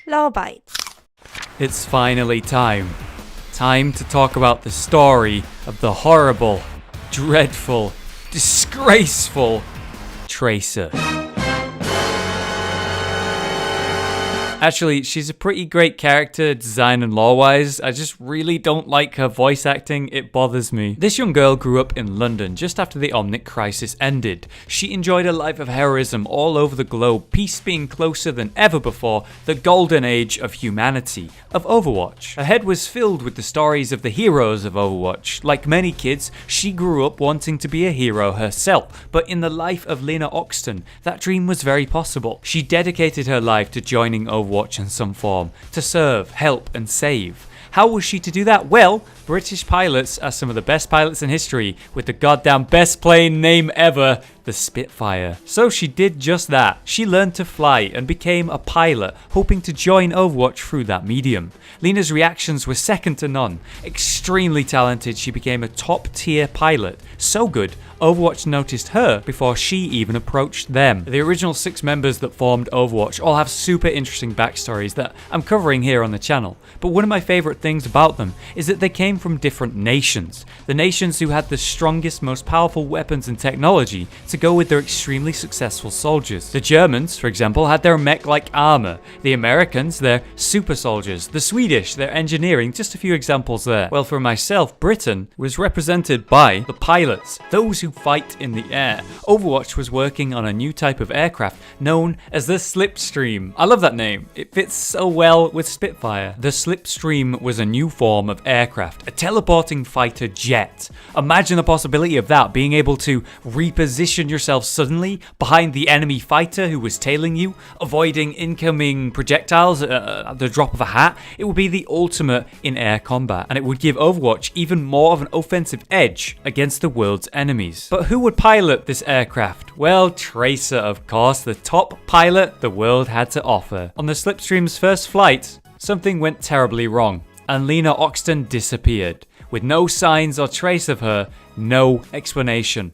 Low bites. It's finally time. Time to talk about the story of the horrible, dreadful, disgraceful TRACER. Actually, she's a pretty great character, design and lore-wise. I just really don't like her voice acting, it bothers me. This young girl grew up in London just after the Omnic crisis ended. She enjoyed a life of heroism all over the globe, peace being closer than ever before, the golden age of humanity, of Overwatch. Her head was filled with the stories of the heroes of Overwatch. Like many kids, she grew up wanting to be a hero herself, but in the life of Lena Oxton, that dream was very possible. She dedicated her life to joining Overwatch in some form, to serve, help and save. How was she to do that? Well, British pilots are some of the best pilots in history, with the goddamn best plane name ever, the Spitfire. So she did just that. She learned to fly and became a pilot, hoping to join Overwatch through that medium. Lena's reactions were second to none. Extremely talented, she became a top tier pilot. So good, Overwatch noticed her before she even approached them. The original 6 members that formed Overwatch all have super interesting backstories that I'm covering here on the channel, but one of my favourite things about them is that they came from different nations. The nations who had the strongest, most powerful weapons and technology to go with their extremely successful soldiers. The Germans, for example, had their mech-like armour. The Americans, their super soldiers. The Swedish, their engineering, just a few examples there. Well, for myself, Britain was represented by the pilots, those who fight in the air. Overwatch was working on a new type of aircraft known as the Slipstream. I love that name. It fits so well with Spitfire. The Slipstream was a new form of aircraft, a teleporting fighter jet. Imagine the possibility of that, being able to reposition yourself suddenly behind the enemy fighter who was tailing you, avoiding incoming projectiles at the drop of a hat. It would be the ultimate in air combat, and it would give Overwatch even more of an offensive edge against the world's enemies. But who would pilot this aircraft? Well, TRACER, of course, the top pilot the world had to offer. On the Slipstream's first flight, something went terribly wrong, and Lena Oxton disappeared. With no signs or trace of her, no explanation.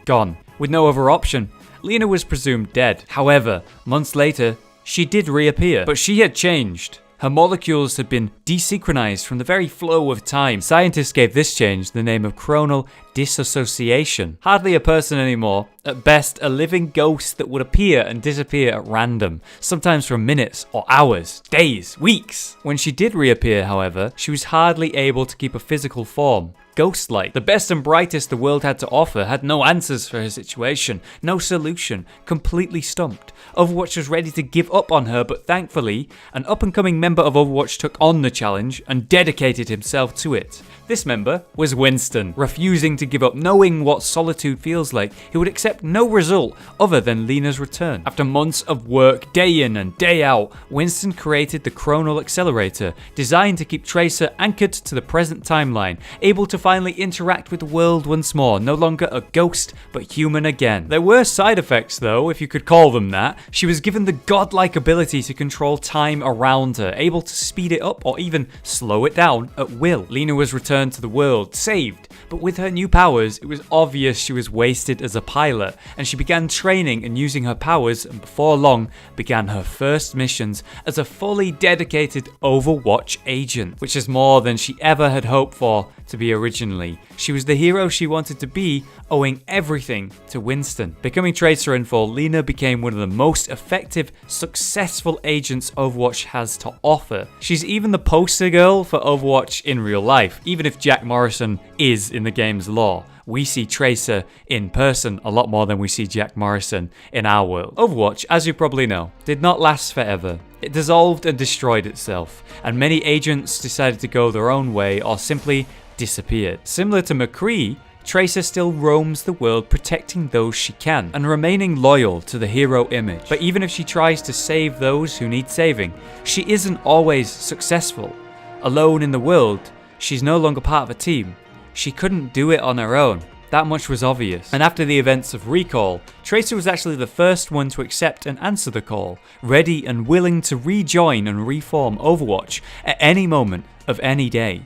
Gone. With no other option, Lena was presumed dead. However, months later, she did reappear, but she had changed. Her molecules had been desynchronized from the very flow of time. Scientists gave this change the name of chronal disassociation. Hardly a person anymore. At best, a living ghost that would appear and disappear at random, sometimes for minutes or hours, days, weeks. When she did reappear, however, she was hardly able to keep a physical form. Ghost-like. The best and brightest the world had to offer had no answers for her situation, no solution, completely stumped. Overwatch was ready to give up on her, but thankfully, an up-and-coming member of Overwatch took on the challenge and dedicated himself to it. This member was Winston. Refusing to give up, knowing what solitude feels like, he would accept no result other than Lena's return. After months of work, day in and day out, Winston created the Chronal Accelerator, designed to keep TRACER anchored to the present timeline, able to finally interact with the world once more, no longer a ghost, but human again. There were side effects though, if you could call them that. She was given the godlike ability to control time around her, able to speed it up or even slow it down at will. Lena was returned to the world, saved, but with her new powers, it was obvious she was wasted as a pilot, and she began training and using her powers, and before long, began her first missions as a fully dedicated Overwatch agent, which is more than she ever had hoped for to be originally. She was the hero she wanted to be, owing everything to Winston. Becoming TRACER in full, Lena became one of the most effective, successful agents Overwatch has to offer. She's even the poster girl for Overwatch in real life, even if Jack Morrison is in the game's lore. We see TRACER in person a lot more than we see Jack Morrison in our world. Overwatch, as you probably know, did not last forever. It dissolved and destroyed itself, and many agents decided to go their own way or simply disappeared. Similar to McCree, TRACER still roams the world protecting those she can and remaining loyal to the hero image. But even if she tries to save those who need saving, she isn't always successful. Alone in the world, she's no longer part of a team. She couldn't do it on her own. That much was obvious. And after the events of Recall, TRACER was actually the first one to accept and answer the call, ready and willing to rejoin and reform Overwatch at any moment of any day.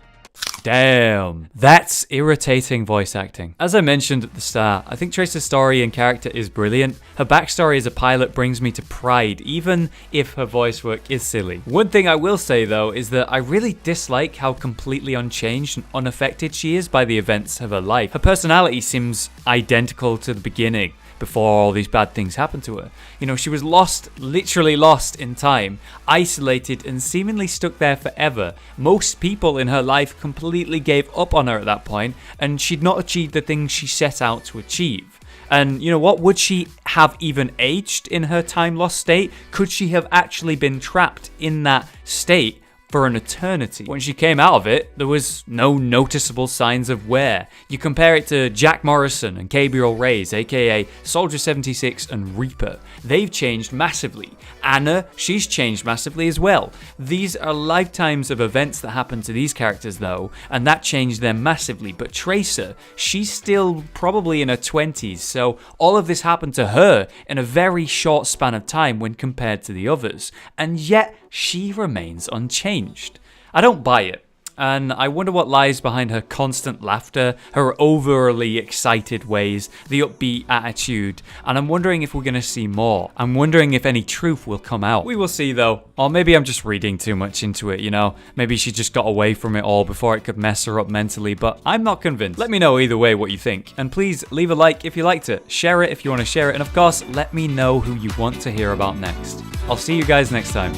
Damn, that's irritating voice acting. As I mentioned at the start, I think Tracer's story and character is brilliant. Her backstory as a pilot brings me to pride, even if her voice work is silly. One thing I will say though is that I really dislike how completely unchanged and unaffected she is by the events of her life. Her personality seems identical to the beginning, before all these bad things happened to her. You know, she was lost, literally lost in time, isolated and seemingly stuck there forever. Most people in her life completely gave up on her at that point, and she'd not achieved the things she set out to achieve. And you know what? Would she have even aged in her time lost state? Could she have actually been trapped in that state for an eternity? When she came out of it, there was no noticeable signs of wear. You compare it to Jack Morrison and Gabriel Reyes, aka Soldier 76 and Reaper. They've changed massively. Anna, she's changed massively as well. These are lifetimes of events that happened to these characters though, and that changed them massively. But Tracer, she's still probably in her 20s, so all of this happened to her in a very short span of time when compared to the others, and yet she remains unchanged. I don't buy it. And I wonder what lies behind her constant laughter, her overly excited ways, the upbeat attitude, and I'm wondering if we're going to see more. I'm wondering if any truth will come out. We will see though. Or maybe I'm just reading too much into it, you know? Maybe she just got away from it all before it could mess her up mentally, but I'm not convinced. Let me know either way what you think. And please leave a like if you liked it, share it if you want to share it, and of course, let me know who you want to hear about next. I'll see you guys next time.